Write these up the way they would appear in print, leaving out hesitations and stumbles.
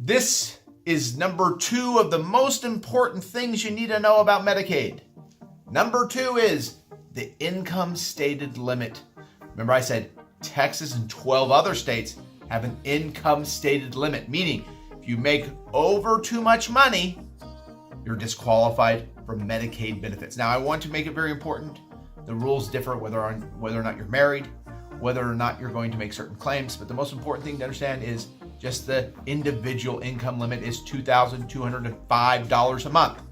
This is number 2 of the most important things you need to know about Medicaid. Number 2 is the income stated limit. Remember I said Texas and 12 other states have an income stated limit, meaning if you make over too much money, you're disqualified from Medicaid benefits. Now, I want to make it very important. The rules differ whether or not you're married, whether or not you're going to make certain claims, but the most important thing to understand is just the individual income limit is $2,205 a month.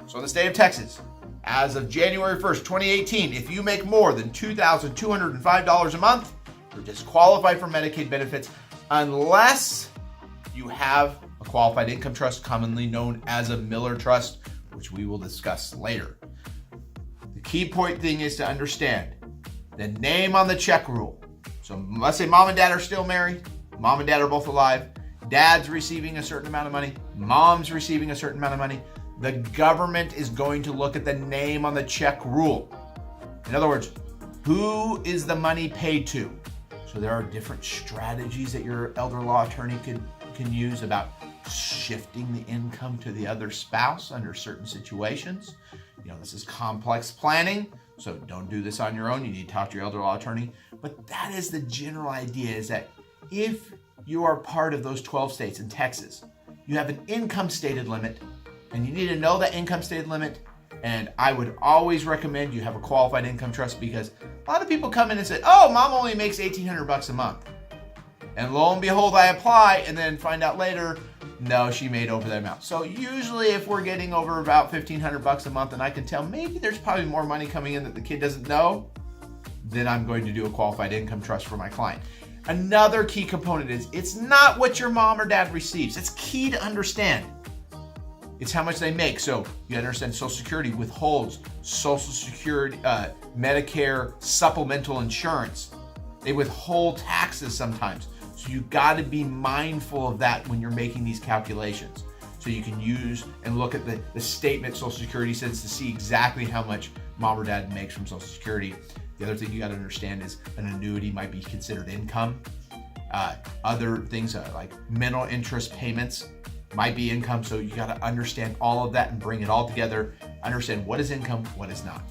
So in the state of Texas, as of January 1st, 2018, if you make more than $2,205 a month, you're disqualified from Medicaid benefits unless you have a qualified income trust, commonly known as a Miller Trust, which we will discuss later. The key point thing is to understand the name on the check rule. So let's say mom and dad are still married, mom and dad are both alive, dad's receiving a certain amount of money, mom's receiving a certain amount of money. The government is going to look at the name on the check rule. In other words, who is the money paid to? So there are different strategies that your elder law attorney can use about shifting the income to the other spouse under certain situations. This is complex planning, so don't do this on your own. You need to talk to your elder law attorney. But that is the general idea, is that if you are part of those 12 states in Texas, you have an income stated limit, and you need to know that income stated limit. And I would always recommend you have a qualified income trust, because a lot of people come in and say, oh, mom only makes $1,800 a month. And lo and behold, I apply and then find out later, no, she made over that amount. So usually if we're getting over about $1,500 a month and I can tell maybe there's probably more money coming in that the kid doesn't know, then I'm going to do a qualified income trust for my client. Another key component is it's not what your mom or dad receives. It's key to understand. It's how much they make. So you understand Social Security withholds, Social Security, Medicare supplemental insurance. They withhold taxes sometimes. So you got to be mindful of that when you're making these calculations. So you can use and look at the statement Social Security sends to see exactly how much mom or dad makes from Social Security. The other thing you got to understand is an annuity might be considered income. Other things like mental interest payments might be income. So you got to understand all of that and bring it all together. Understand what is income, what is not.